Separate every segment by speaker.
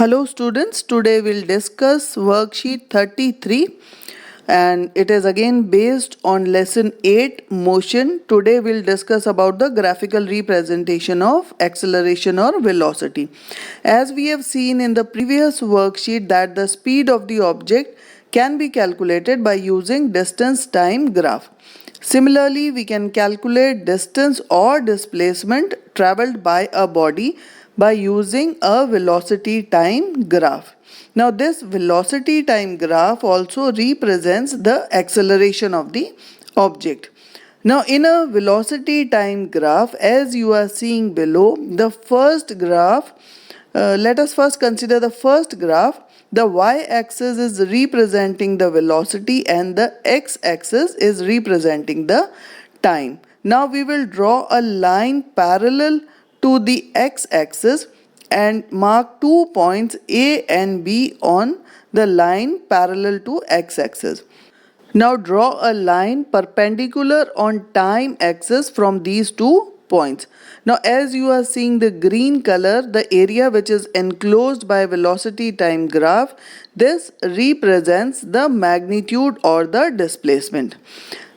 Speaker 1: Hello students, today we'll discuss worksheet 33 and it is again based on lesson 8 motion. Today we'll discuss about the graphical representation of acceleration or velocity. As we have seen in the previous worksheet that the speed of the object can be calculated by using distance time graph. Similarly, we can calculate distance or displacement traveled by a body by using a velocity time graph. Now this velocity time graph also represents the acceleration of the object. Now in a velocity time graph, as you are seeing below, the first graph, let us first consider the first graph. The y-axis is representing the velocity and the x-axis is representing the time. Now we will draw a line parallel to the x-axis and mark 2 points A and B on the line parallel to x-axis. Now draw a line perpendicular on time axis from these 2 points. Now as you are seeing the green color, the area which is enclosed by velocity time graph, this represents the magnitude or the displacement.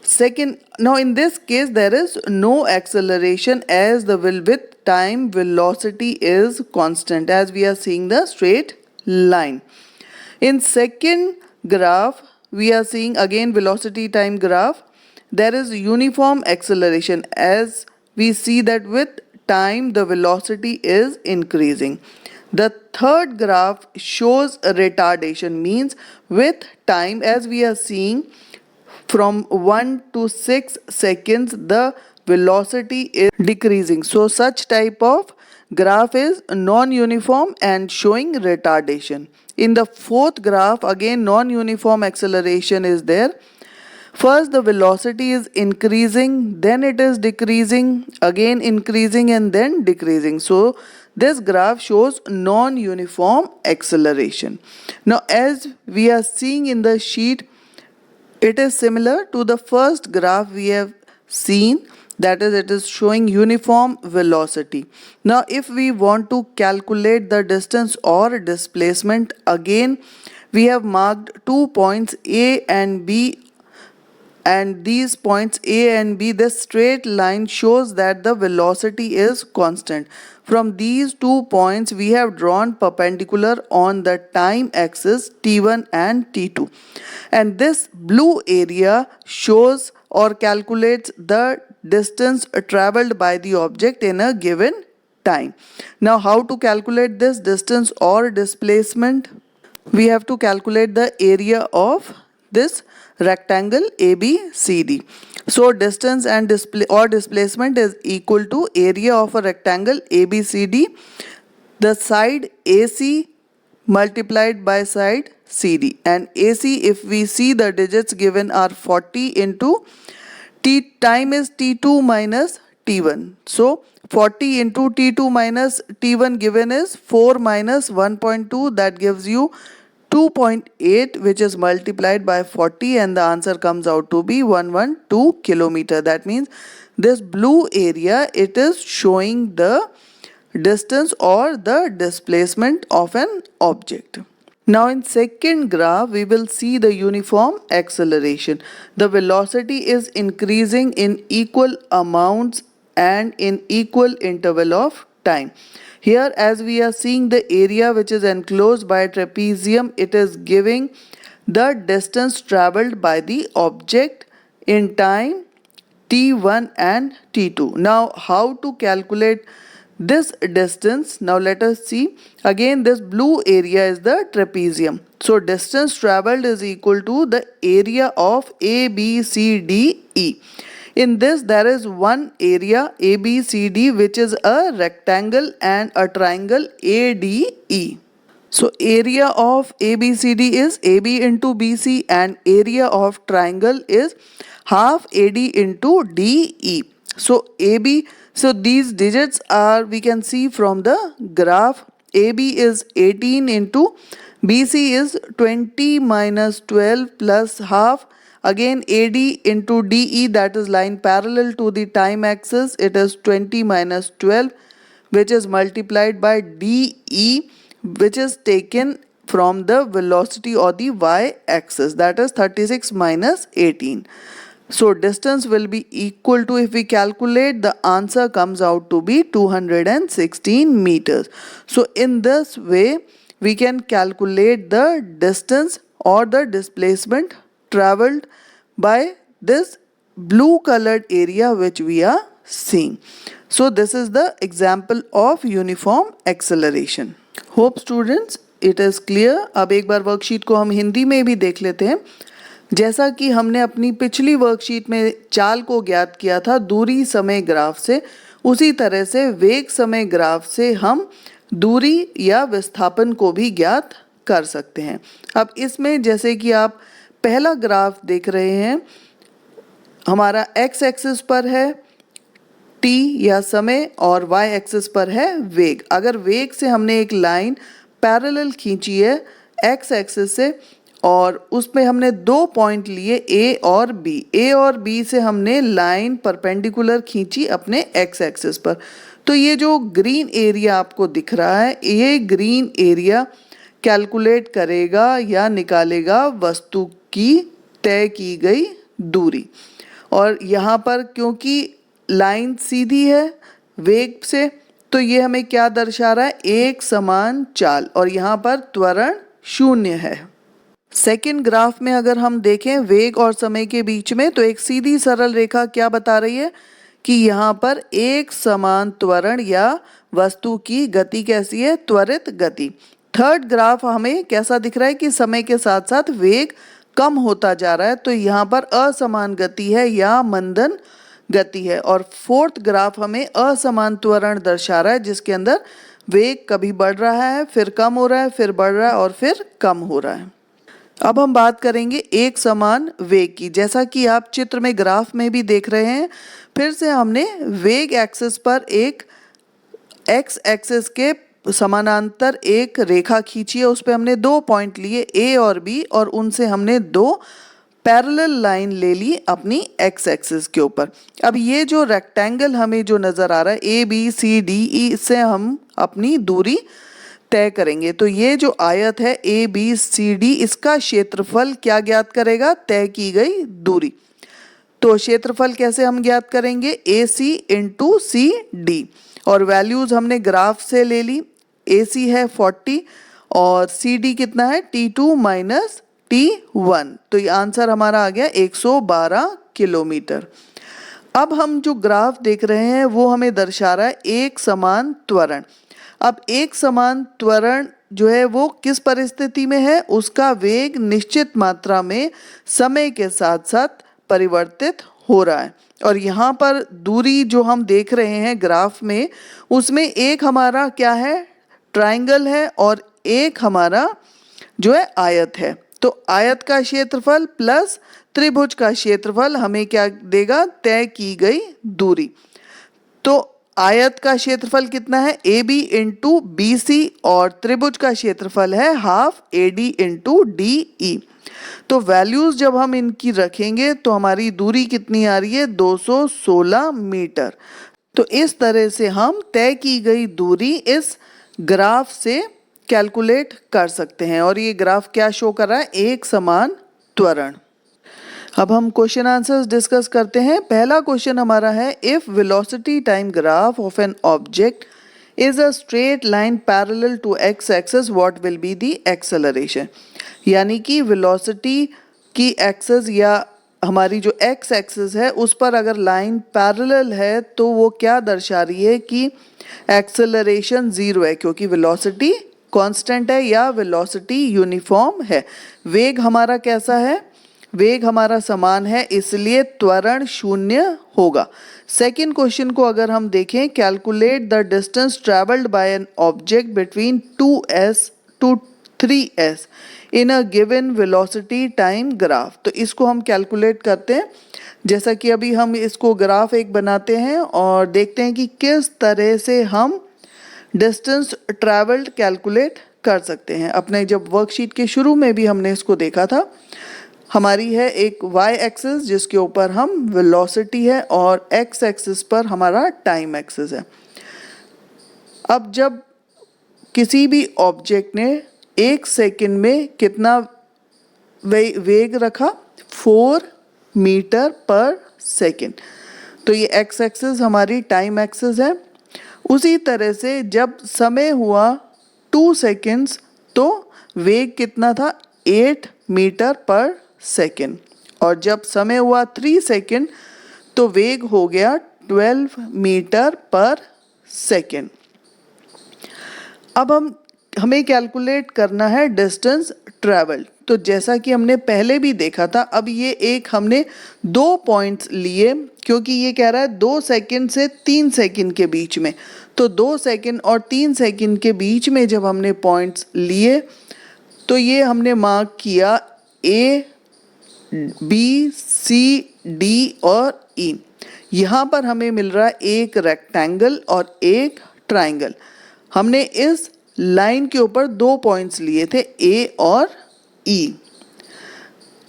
Speaker 1: Second, now in this case there is no acceleration as the with time velocity is constant as we are seeing the straight line. In second graph, we are seeing again velocity time graph. There is uniform acceleration as we see that with time the velocity is increasing. The third graph shows a retardation, means with time as we are seeing from 1 to 6 seconds the velocity is decreasing. So such type of graph is non-uniform and showing retardation. In the fourth graph again non-uniform acceleration is there. First the velocity is increasing, then it is decreasing, again increasing and then decreasing. So this graph shows non-uniform acceleration. Now as we are seeing in the sheet, it is similar to the first graph we have seen, that is it is showing uniform velocity. Now if we want to calculate the distance or displacement, again we have marked 2 points A and B, and these points A and B, this straight line shows that the velocity is constant. From these 2 points we have drawn perpendicular on the time axis T1 and T2, and this blue area shows or calculates the distance traveled by the object in a given time. Now how to calculate this distance or displacement? We have to calculate the area of this rectangle ABCD. So distance and displacement is equal to area of a rectangle ABCD, the side AC multiplied by side CD, and AC, if we see the digits given are 40 into time is T2 minus T1. So 40 into T2 minus T1 given is 4 minus 1.2, that gives you 2.8, which is multiplied by 40, and the answer comes out to be 112 kilometer. That means this blue area, it is showing the distance or the displacement of an object. Now in second graph we will see the uniform acceleration. The velocity is increasing in equal amounts and in equal interval of time. Here as we are seeing the area which is enclosed by a trapezium, it is giving the distance travelled by the object in time T1 and T2. Now how to calculate this distance? Now let us see. Again this blue area is the trapezium. So distance travelled is equal to the area of ABCDE. In this there is one area ABCD which is a rectangle and a triangle ADE. So area of ABCD is AB into BC and area of triangle is half AD into DE. So AB, so these digits are, we can see from the graph, AB is 18 into BC is 20 minus 12 plus half. Again AD into DE, that is line parallel to the time axis, it is 20 minus 12, which is multiplied by DE, which is taken from the velocity or the y-axis, that is 36 minus 18. So distance will be equal to, if we calculate, the answer comes out to be 216 meters. So in this way we can calculate the distance or the displacement traveled by this blue colored area which we are seeing. So this is the example of uniform acceleration. Hope students it is clear. अब एक बार worksheet को हम हिंदी में भी देख लेते हैं. जैसा कि हमने अपनी पिछली वर्कशीट में चाल को ज्ञात किया था दूरी समय ग्राफ से, उसी तरह से वेग समय ग्राफ से हम दूरी या विस्थापन को भी ज्ञात कर सकते हैं. अब इसमें जैसे कि आप पहला ग्राफ देख रहे हैं, हमारा x एक्सिस पर है t या समय और y एक्सिस पर है वेग. अगर वेग से हमने एक लाइन पैरेलल खींची है x एक्सिस से और उसमें हमने दो पॉइंट लिए A और B, A और B से हमने लाइन परपेंडिकुलर खींची अपने x एक्सिस पर, तो ये जो ग्रीन एरिया आपको दिख रहा है, ये ग्रीन एरिया कैलकुलेट करेगा या निकालेगा वस्तु की तय की गई दूरी. और यहाँ पर क्योंकि लाइन सीधी है वेग से, तो ये हमें क्या दर्शा रहा है, एक समान चाल, और यहाँ पर त्वरण शून्य है. सेकेंड ग्राफ में अगर हम देखें वेग और समय के बीच में, तो एक सीधी सरल रेखा क्या बता रही है कि यहाँ पर एक समान त्वरण या वस्तु की गति कैसी है, त्वरित गति. थर्ड ग्राफ हमें कैसा दिख रहा है कि समय के साथ साथ वेग कम होता जा रहा है, तो यहाँ पर असमान गति है या मंदन गति है. और फोर्थ ग्राफ हमें असमान त्वरण दर्शा रहा है जिसके अंदर वेग कभी बढ़ रहा है, फिर कम हो रहा है, फिर बढ़ रहा है और फिर कम हो रहा है. अब हम बात करेंगे एक समान वेग की. जैसा कि आप चित्र में ग्राफ में भी देख रहे हैं, फिर से हमने वेग एक्सिस पर एक एक्स एक्सिस के समानांतर एक रेखा खींची है, उस पर हमने दो पॉइंट लिए A और B और उनसे हमने दो पैरेलल लाइन ले ली अपनी एक्स एक्सिस के ऊपर. अब ये जो रेक्टेंगल हमें जो नज़र आ रहा है A B C D E, इससे हम अपनी दूरी तय करेंगे. तो ये जो आयत है A B C D, इसका क्षेत्रफल क्या ज्ञात करेगा, तय की गई दूरी. तो क्षेत्रफल कैसे हम ज्ञात करेंगे, AC इंटू CD, और वैल्यूज़ हमने ग्राफ से ले ली. AC है 40 और CD कितना है T2 माइनस T1, तो ये आंसर हमारा आ गया 112 किलोमीटर. अब हम जो ग्राफ देख रहे हैं वो हमें दर्शा रहा है एक समान त्वरण. अब एक समान त्वरण जो है वो किस परिस्थिति में है, उसका वेग निश्चित मात्रा में समय के साथ साथ परिवर्तित हो रहा है. और यहाँ पर दूरी जो हम देख रहे हैं ग्राफ में, उसमें एक हमारा क्या है, ट्रायंगल है, और एक हमारा जो है आयत है. तो आयत का क्षेत्रफल प्लस त्रिभुज का क्षेत्रफल हमें क्या देगा, तय की गई दूरी. तो आयत का क्षेत्रफल कितना है, AB इंटू BC, और त्रिभुज का क्षेत्रफल है हाफ AD इंटू DE. तो वैल्यूज़ जब हम इनकी रखेंगे तो हमारी दूरी कितनी आ रही है, 216 मीटर. तो इस तरह से हम तय की गई दूरी इस ग्राफ से कैलकुलेट कर सकते हैं. और ये ग्राफ क्या शो कर रहा है, एक समान त्वरण. अब हम क्वेश्चन आंसर्स डिस्कस करते हैं. पहला क्वेश्चन हमारा है, if velocity time graph of an object is a straight line parallel to X axis, what will be the acceleration. यानी कि वेलोसिटी की एक्सिस या हमारी जो एक्स एक्सिस है उस पर अगर लाइन पैरेलल है तो वो क्या दर्शा रही है कि एक्सेलरेशन ज़ीरो है, क्योंकि वेलोसिटी कांस्टेंट है या वेलोसिटी यूनिफॉर्म है. वेग हमारा कैसा है, वेग हमारा समान है, इसलिए त्वरण शून्य होगा. सेकेंड क्वेश्चन को अगर हम देखें, calculate the distance travelled by an object between 2s to 3s in a given velocity time graph. तो इसको हम कैलकुलेट करते हैं. जैसा कि अभी हम इसको ग्राफ एक बनाते हैं और देखते हैं कि किस तरह से हम डिस्टेंस ट्रैवल्ड कैलकुलेट कर सकते हैं. अपने जब वर्कशीट के शुरू में भी हमने इसको देखा था, हमारी है एक y एक्सिस जिसके ऊपर हम वेलोसिटी है और x एक्सिस पर हमारा टाइम एक्सिस है. अब जब किसी भी ऑब्जेक्ट ने 1 सेकंड में कितना वेग रखा, 4 मीटर पर सेकंड। तो ये एक्स एक्सिस हमारी टाइम एक्सिस है। उसी तरह से जब समय हुआ 2 सेकंड्स तो वेग कितना था, 8 मीटर पर सेकंड। और जब समय हुआ 3 सेकंड तो वेग हो गया 12 मीटर पर सेकंड। अब हमें कैलकुलेट करना है डिस्टेंस ट्रैवल। तो जैसा कि हमने पहले भी देखा था, अब ये एक हमने 2 पॉइंट्स लिए, क्योंकि ये कह रहा है 2 सेकंड से 3 सेकंड के बीच में। तो 2 सेकंड और 3 सेकंड के बीच में जब हमने पॉइंट्स लिए तो ये हमने मार्क किया ए, बी, सी, डी और ई। यहाँ पर हमें मिल रहा है एक रेक्टेंगल और एक ट्राइंगल। हमने इस लाइन के ऊपर 2 पॉइंट्स लिए थे, ए और ई।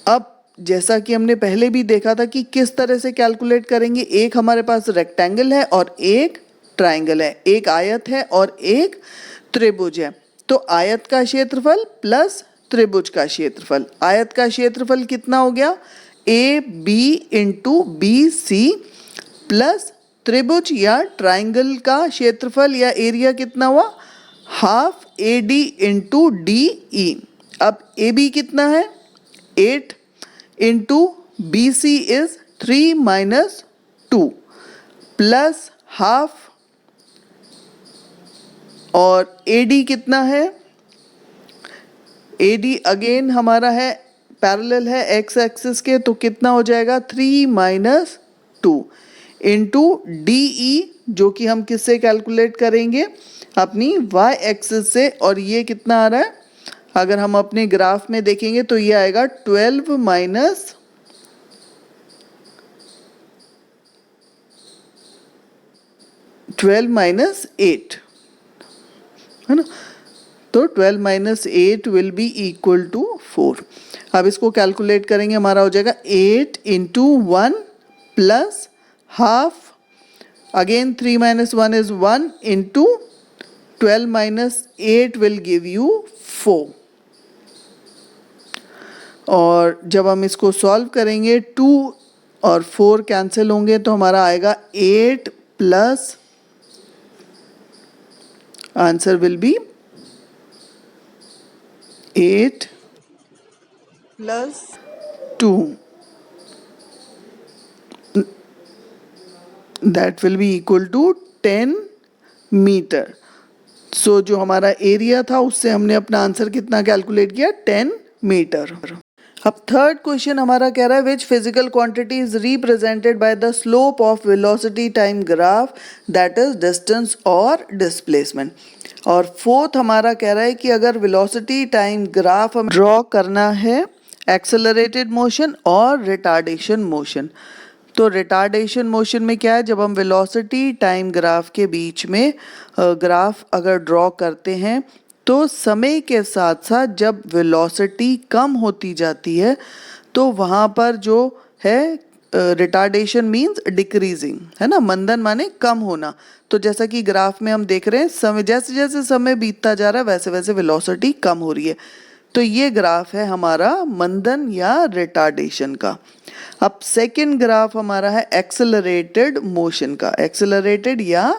Speaker 1: अब जैसा कि हमने पहले भी देखा था कि किस तरह से कैलकुलेट करेंगे, एक हमारे पास रेक्टेंगल है और एक ट्राइंगल है, एक आयत है और एक त्रिभुज है। तो आयत का क्षेत्रफल प्लस त्रिभुज का क्षेत्रफल, आयत का क्षेत्रफल कितना हो गया, A B into B C, plus त्रिभुज या ट्राइंगल का क्षेत्रफल या एरिया कितना हुआ, half A D into D E. अब ए बी कितना है, 8 into B C is 3 minus 2 plus half, और ए डी कितना है, ए डी अगेन हमारा है पैरेलल है एक्स एक्सिस के, तो कितना हो जाएगा 3 माइनस 2 इंटू डी ई, जो कि हम किससे कैलकुलेट करेंगे, अपनी वाई एक्सिस से। और ये कितना आ रहा है, अगर हम अपने ग्राफ में देखेंगे तो ये आएगा 12 माइनस 8, है ना। तो 12 minus 8 will be equal to 4। अब इसको कैलकुलेट करेंगे, हमारा हो जाएगा 8 into 1 plus half, again 3 minus 1 is 1 into 12 minus 8 will give you 4। और जब हम इसको सॉल्व करेंगे 2 और 4 कैंसिल होंगे तो हमारा आएगा 8 plus, answer will be 8 plus 2, that will be equal to 10 metre. So जो हमारा एरिया था उससे हमने अपना आंसर कितना कैलकुलेट किया, 10 मीटर। अब थर्ड क्वेश्चन हमारा कह रहा है which physical quantity is represented by the slope of velocity time graph, that is distance और डिस्प्लेसमेंट। और फोर्थ हमारा कह रहा है कि अगर वेलोसिटी टाइम ग्राफ हम ड्रॉ करना है एक्सेलरेटेड मोशन और रिटार्डेशन मोशन। तो रिटार्डेशन मोशन में क्या है, जब हम वेलोसिटी टाइम ग्राफ के बीच में ग्राफ अगर ड्रॉ करते हैं तो समय के साथ साथ जब वेलोसिटी कम होती जाती है तो वहाँ पर जो है रिटार्डेशन मीन्स डिक्रीजिंग, है ना, मंदन माने कम होना। तो जैसा कि ग्राफ में हम देख रहे हैं, समय जैसे जैसे समय बीतता जा रहा है वैसे वैसे वेलोसिटी कम हो रही है। तो ये ग्राफ है हमारा मंदन या रिटार्डेशन का। अब सेकंड ग्राफ हमारा है एक्सेलरेटेड मोशन का, एक्सेलरेटेड या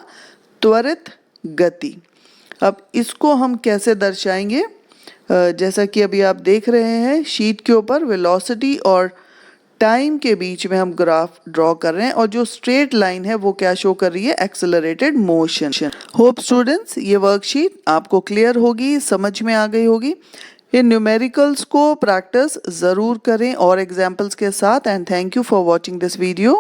Speaker 1: त्वरित गति। अब इसको हम कैसे दर्शाएंगे, जैसा कि अभी आप देख रहे हैं शीट के ऊपर वेलोसिटी और टाइम के बीच में हम ग्राफ ड्रॉ कर रहे हैं और जो स्ट्रेट लाइन है वो क्या शो कर रही है, एक्सेलरेटेड मोशन। होप स्टूडेंट्स ये वर्कशीट आपको क्लियर होगी, समझ में आ गई होगी। इन न्यूमेरिकल्स को प्रैक्टिस ज़रूर करें और एग्जाम्पल्स के साथ। And thank you for watching this video.